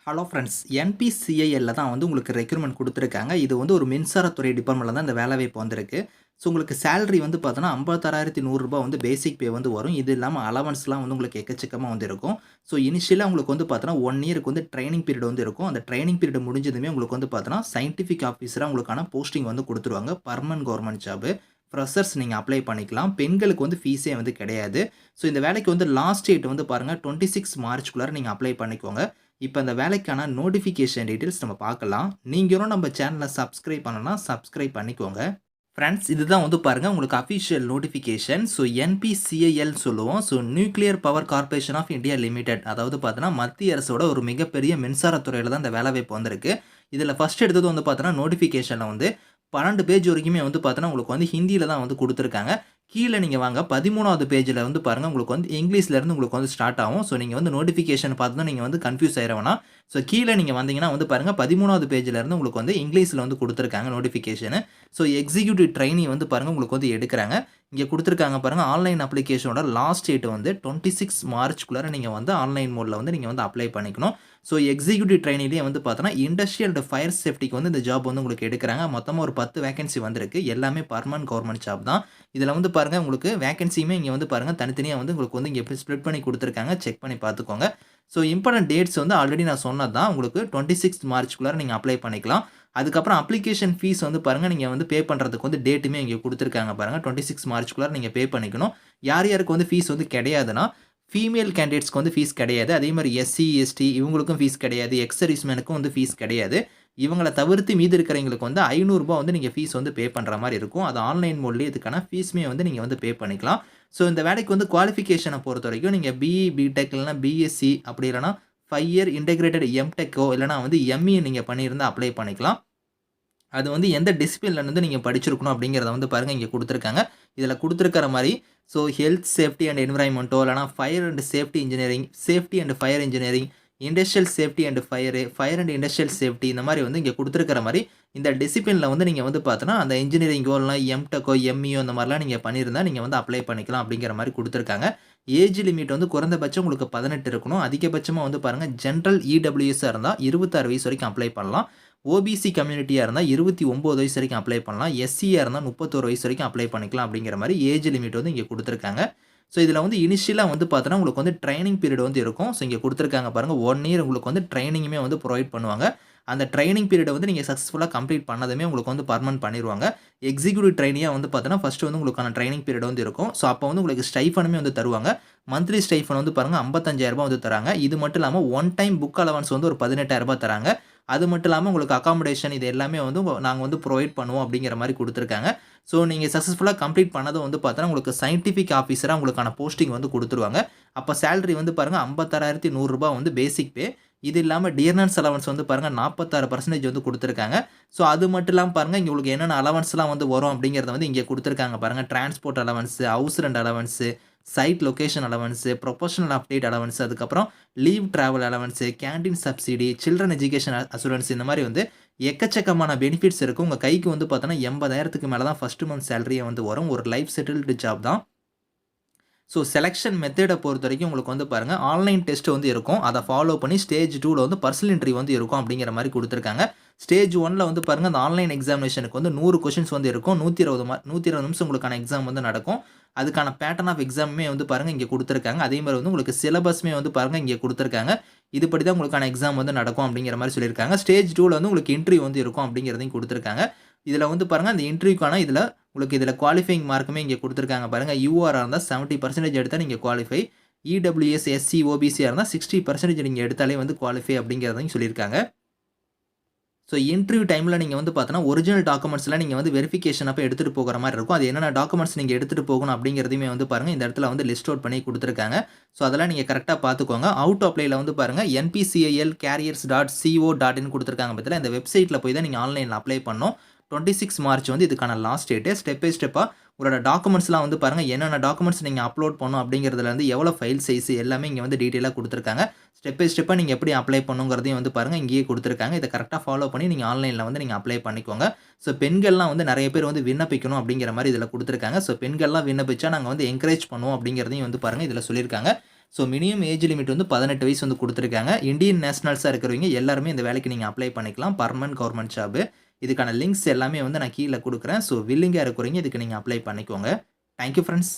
Hello friends. என்பிசிஐஎல்ல தான் வந்து உங்களுக்கு ரெக்ரூட்மெண்ட் குடுத்துருக்காங்க. இது வந்து ஒரு மின்சாரத்துறை டிபார்ட்மெண்ட்ல தான் இந்த வேலைவாய்ப்பு வந்திருக்கு. ஸோ உங்களுக்கு சேலரி வந்து பார்த்தோன்னா, ரூ. 56,100 வந்து பேசிக் பே வந்து வரும். இது இல்லாம அலவன்ஸ்லாம் வந்து உங்களுக்கு எக்கச்சக்கமா வந்து இருக்கும். ஸோ இனிஷியலா உங்களுக்கு வந்து பார்த்தோன்னா, 1 இயருக்கு வந்து ட்ரெய்னிங் பீரியட் வந்து இருக்கும். அந்த ட்ரெய்னிங் பீரியட் முடிஞ்சதுமே உங்களுக்கு வந்து பார்த்தோன்னா, சயன்டிஃபிக் ஆஃபீஸரா உங்களுக்கான போஸ்டிங் வந்து குடுத்துருவாங்க. Permanent government job. ஃப்ரெஷர்ஸ் நீங்க அப்ளை பண்ணிக்கலாம். பெண்களுக்கு வந்து ஃபீஸே வந்து கிடையாது. ஸோ இந்த வேலைக்கு வந்து லாஸ்ட் டேட் வந்து பாருங்க 26 மார்ச்க்குள்ளார நீங்க அப்ளை பண்ணிக்கோங்க. இப்ப அந்த வேலைக்கான நோட்டிஃபிகேஷன் டீட்டெயில்ஸ் நம்ம பார்க்கலாம். நீங்க இன்னும் நம்ம சேனல சப்ஸ்கிரைப் பண்ணலனா, சப்ஸ்கிரைப் பண்ணிக்கோங்க. ஃபிரெண்ட்ஸ், இதுதான் வந்து பாருங்க உங்களுக்கு அஃபிஷியல் நோட்டிஃபிகேஷன். ஸோ என்பிசிஐஎல் சொல்லுவோம். So nuclear power corporation of India limited. அதாவது பார்த்தீங்கன்னா, மத்திய அரசோட ஒரு மிகப்பெரிய மின்சாரத் துறையில தான் இந்த வேலைவாய்ப்பு வந்திருக்கு. இதுல ஃபர்ஸ்ட் எடுத்தது வந்து பார்த்தீங்கன்னா, நோட்டிஃபிகேஷன்ல வந்து 12 பேஜ் வரைக்குமே வந்து பார்த்தீங்கன்னா, உங்களுக்கு வந்து ஹிந்தியில தான் வந்து குடுத்துருக்காங்க. கீழ நீங்க வாங்க 13வது பேஜ்ல வந்து பாருங்க, உங்களுக்கு வந்து இங்கிலீஷ்ல இருந்து உங்களுக்கு வந்து ஸ்டார்ட் ஆகும். ஸோ நீங்க வந்து நோட்டிஃபிகேஷன் பார்த்ததும் நீங்க வந்து கன்ஃப்யூஸ் ஆயிற வேணாம். ஸோ கீழ நீங்க வந்தீங்கன்னா வந்து பாருங்க 13வது பேஜ்ல இருந்து உங்களுக்கு வந்து இங்கிலீஷ்ல வந்து குடுத்துருக்காங்க நோட்டிஃபிகேஷன். ஸோ எக்ஸிக்யூட்டிவ் ட்ரெய்னி வந்து பாருங்க உங்களுக்கு வந்து எடுக்குறாங்க. இங்க குடுத்துருக்காங்க பாருங்க, ஆன்லைன் அப்ளிகேஷனோட லாஸ்ட் டேட் வந்து 26 மார்ச்க்குள்ளார நீங்க வந்து ஆன்லைன் மோட்ல வந்து நீங்க வந்து அப்ளை பண்ணிக்கணும். ஸோ எக்ஸிக்யூட்டிவ் ட்ரெய்னிலயே வந்து பார்த்தோன்னா, இண்டஸ்ட்ரியல் அண்ட் ஃபயர் சேஃப்டிக்கு வந்து இந்த ஜாப் வந்து உங்களுக்கு எடுக்குறாங்க. மொத்தமா ஒரு 10 வேக்கன்சி வந்திருக்கு. எல்லாமே பெர்மனன்ட் கவர்ன்மென்ட் ஜாப் தான். இதுல வந்து பாருங்க, உங்களுக்கு வேக்கன்சியுமே இங்க வந்து பாருங்க தனித்தனியா வந்து உங்களுக்கு வந்து இங்க ஸ்ப்ளிட் பண்ணி குடுத்துருக்காங்க. செக் பண்ணி பார்த்துக்கோங்க. ஸோ இம்பார்டன்ட் டேட்ஸ் வந்து ஆல்ரெடி நான் சொன்னது தான். உங்களுக்கு 26 மார்ச்க்குள்ளார நீங்க அப்ளை பண்ணிக்கலாம். அதுக்கப்புறம் அப்ளிகேஷன் ஃபீஸ் வந்து பாருங்க, நீங்க வந்து பே பண்றதுக்கு வந்து டேட்டுமே இங்க குடுத்துருக்காங்க பாருங்க. 26 மார்ச்க்குள்ளார நீங்க பே பண்ணிக்கணும். யார் யாருக்கு வந்து ஃபீஸ் வந்து கிடையாதுன்னா, ஃபீமேல் கேண்டிடேட்ஸ்க்கு வந்து ஃபீஸ் கிடையாது. அதே மாரி எஸ்சி, எஸ்டி இவங்களுக்கும் ஃபீஸ் கிடையாது. எக்ஸ் சர்வீஸ்மேனுக்கும் வந்து ஃபீஸ் கிடையாது. இவங்கள தவிர்த்து மீதி இருக்கிறவங்களுக்கு வந்து ரூ. 500 வந்து நீங்க ஃபீஸ் வந்து பே பண்ற மாரி இருக்கும். அது ஆன்லைன் மோட்லயே இதுக்கான ஃபீஸுமே வந்து நீங்க வந்து பே பண்ணிக்கலாம். ஸோ இந்த வேலைக்கு வந்து குவாலிஃபிகேஷன பொறுத்தவரைக்கும் நீங்க பிஇ, பிடெக் இல்லன்னா பிஎஸ்சி அப்படி இல்லன்னா 5 இயர் இன்டகிரேட்டட் எம்டெக்கோ இல்லன்னா வந்து எம்இ நீங்க பண்ணியிருந்தா அப்ளை பண்ணிக்கலாம். அது வந்து எந்த டிசிப்ளின்ல இருந்து நீங்க படிச்சிருக்கணும் அப்படிங்கிறத வந்து பாருங்க இங்க குடுத்துருக்காங்க. இதுல குடுத்துருக்கிற மாரி ஸோ ஹெல்த், சேஃப்டி அண்ட் என்வைரன்மென்ட்டோ இல்லன்னா fire and safety engineering, safety and fire engineering, industrial safety and fire and industrial safety இந்த மாரி வந்து இங்க குடுத்துருக்கிற மாரி இந்த டிசிப்ளின்ல வந்து நீங்க வந்து பார்த்தோன்னா, அந்த இன்ஜினியரிங்கோ இல்லன்னா எம்டெக்கோ, எம்இஓ இந்த மாரிலாம் நீங்க பண்ணியிருந்தா நீங்க வந்து அப்ளை பண்ணிக்கலாம் அப்படிங்கிற மாரி குடுத்துருக்காங்க. ஏஜ் லிமிட் வந்து குறைந்தபட்சம் உங்களுக்கு 18 இருக்கணும். அதிகபட்சமா வந்து பாருங்க ஜெனரல் இடபிள்யூஎஸ்ஸா இருந்தா 26 வயசு வரைக்கும் அப்ளை பண்ணலாம். ஓபிசி கம்யூனிட்டியா இருந்தா 29 வயசு வரைக்கும் அப்ளை பண்ணலாம். எஸ்சியா இருந்தா 31 வயசு வரைக்கும் அப்ளை பண்ணிக்கலாம் அப்படிங்கிற மாரி ஏஜ் லிமிட் வந்து இங்க குடுத்துருக்காங்க. ஸோ இதுல வந்து இனிஷியலா வந்து பார்த்தோன்னா, உங்களுக்கு வந்து ட்ரெய்னிங் பீரியட் வந்து இருக்கும். ஸோ இங்க குடுத்துருக்காங்க பாருங்க. 1 இயர் உங்களுக்கு வந்து ட்ரெய்னிங்குமே வந்து புரொவைட் பண்ணுவாங்க. அந்த ட்ரெய்னிங் பீரியட வந்து நீங்க சக்சஸ்ஃபுல்லா கம்ப்ளீட் பண்ணதுமே உங்களுக்கு வந்து பெர்மனன்ட் பண்ணிருவாங்க. எக்ஸிக்யூட்டிவ் ட்ரெய்னியா வந்து பார்த்தோன்னா, ஃபர்ஸ்ட் வந்து உங்களுக்கான ட்ரெய்னிங் பீரியட் வந்து இருக்கும். ஸோ அப்ப வந்து உங்களுக்கு ஸ்டைஃபனுமே வந்து தருவாங்க. மந்த்லி ஸ்டைஃபன் வந்து பாருங்க ரூ. 55,000 வந்து தராங்க. இது மட்டும் இல்லாம ஒன் டைம் புக் அலவன்ஸ் வந்து ஒரு ரூ. 18,000 தராங்க. அது மட்டும் இல்லாம உங்களுக்கு அக்காமடேஷன் இது எல்லாமே வந்து நாங்க வந்து புரொவைட் பண்ணுவோம் அப்படிங்கிற மாரி குடுத்துருக்காங்க. ஸோ நீங்க சக்சஸ்ஃபுல்லா கம்ப்ளீட் பண்ணதும் வந்து பார்த்தோன்னா, உங்களுக்கு சயன்டிஃபிக் ஆஃபீஸரா உங்களுக்கான போஸ்டிங் வந்து குடுத்துருவாங்க. அப்ப சேலரி வந்து பாருங்க ரூ. 56,100 வந்து பேசிக் பே. இது இல்லாம டியர்னன்ஸ் அலவன்ஸ் வந்து பாருங்க 46% வந்து குடுத்துருக்காங்க. ஸோ அது மட்டும் இல்லாம பாருங்க, இங்க உங்களுக்கு என்னென்ன அலவன்ஸ்லாம் வந்து வரும் அப்படிங்கிறத வந்து இங்க குடுத்துருக்காங்க பாருங்க. Transport allowance, house rent allowance, site location allowance, professional update allowance, அதுக்கப்புறம் leave travel allowance, canteen subsidy, children education assurance இந்த மாரி வந்து எக்கச்சக்கமான பெனிஃபிட்ஸ் இருக்கு. உங்க கைக்கு வந்து பார்த்தோன்னா 80,000க்கு மேல தான் ஃபர்ஸ்ட் மந்த் சேலரியே வந்து வரும். ஒரு லைஃப் செட்டில்டு ஜாப் தான். ஸோ செலக்ஷன் மெத்தேட பொறுத்தவரைக்கும் உங்களுக்கு வந்து பாருங்க, ஆன்லைன் டெஸ்ட் வந்து இருக்கும். அத ஃபாலோ பண்ணி ஸ்டேஜ் 2ல வந்து பர்சனல் இன்டர்வியூ வந்து இருக்கும் அப்படிங்கிற மாரி குடுத்துருக்காங்க. ஸ்டேஜ் 1ல வந்து பாருங்க, அந்த ஆன்லைன் எக்ஸாமினேஷனுக்கு வந்து 100 கொஸ்டின்ஸ் வந்து இருக்கும். 120 நிமிஷம் உங்களுக்கான எக்ஸாம் வந்து நடக்கும். அதுக்கான பேட்டர்ன் ஆஃப் எக்ஸாமுமே வந்து பாருங்க இங்க குடுத்துருக்காங்க. அதே மாரி வந்து உங்களுக்கு சிலபஸ்மே வந்து பாருங்க இங்க குடுத்துருக்காங்க. இதுபடி தான் உங்களுக்கான எக்ஸாம் வந்து நடக்கும் அப்படிங்கிற மாரி சொல்லியிருக்காங்க. ஸ்டேஜ் 2ல வந்து உங்களுக்கு இன்டர்வியூ வந்து இருக்கும் அப்படிங்கிறதையும் குடுத்துருக்காங்க. இதுல வந்து பாருங்க, அந்த இன்டர்வியூக்கான உங்களுக்கு இதுல குவாலிஃபையிங் மார்க்குமே இங்க குடுத்துருக்காங்க பாருங்க. யூஆரா இருந்தா 70% எடுத்தா நீங்க குவாலிஃபை. இடபிள்யூஎஸ், எஸ்சி, ஓபிசியா இருந்தா 60% நீங்க எடுத்தாலே வந்து குவாலிஃபை அப்படிங்கிறதையும் சொல்லியிருக்காங்க. ஸோ இன்டர்வியூ டைம்ல நீங்க வந்து பார்த்தோன்னா, ஒரிஜினல் டாக்குமெண்ட்ஸ்லாம் நீங்க வந்து வெரிஃபிகேஷன் அப்ப எடுத்துட்டு போகிற மாரி இருக்கும். அது என்னென்ன டாக்குமெண்ட்ஸ் நீங்க எடுத்துட்டு போகணும் அப்படிங்கிறதையுமே வந்து பாருங்க, இந்த இடத்துல வந்து லிஸ்ட் அவுட் பண்ணி குடுத்துருக்காங்க. ஸோ அதெல்லாம் நீங்க கரெக்ட்டா பார்த்துக்கோங்க. ஹவ் டூ அப்ளைல வந்து பாருங்க, npcal-careers.co.in குடுத்துருக்காங்க பாத்தீங்களா, இந்த வெப்சைட்ல போய் தான் நீங்க ஆன்லைன்ல அப்ளை பண்ணணும். 26 மார்ச் வந்து இதுக்கான லாஸ்ட் டேட்டு. ஸ்டெப் பை ஸ்டெப்பா உங்களோட டாக்குமெண்ட்ஸ்லாம் வந்து பாருங்க, என்னென்ன டாக்குமெண்ட்ஸ் நீங்க அப்லோட் பண்ணணும் அப்படிங்கிறதுலேருந்து எவ்வளோ ஃபைல் சைஸ் எல்லாமே இங்க வந்து டீட்டெயிலா குடுத்துருக்காங்க. ஸ்டெப் பை ஸ்டெப்பா நீங்க எப்படி அப்ளை பண்ணணுங்கிறதையும் வந்து பாருங்க, இங்கேயே குடுத்துருக்காங்க. இத கரெக்ட்டா ஃபாலோ பண்ணி நீங்க ஆன்லைன்ல வந்து நீங்க அப்ளை பண்ணிக்கோங்க. ஸோ பெண்கள்லாம் வந்து நெறைய பேர் வந்து விண்ணப்பிக்கணும் அப்படிங்கிற மாரி இதுல குடுத்துருக்காங்க. ஸோ பெண்கள்லாம் விண்ணப்பிச்சா நாங்க வந்து என்கரேஜ் பண்ணுவோம் அப்படிங்கிறதையும் வந்து பாருங்க இதுல சொல்லியிருக்காங்க. ஸோ மினிமம் ஏஜ் லிமிட் வந்து 18 வயசு வந்து குடுத்துருக்காங்க. இந்தியன் நேஷனல்ஸா இருக்கிறவங்க எல்லாருமே இந்த வேலைக்கு நீங்க அப்ளை பண்ணிக்கலாம். Permanent government job. இதுக்கான லிங்க்ஸ் எல்லாமே வந்து நான் கீழ குடுக்குறேன். ஸோ வில்லிங்கா இருக்கிறவங்க இதுக்கு நீங்க அப்ளை பண்ணிக்கோங்க. Thank you friends.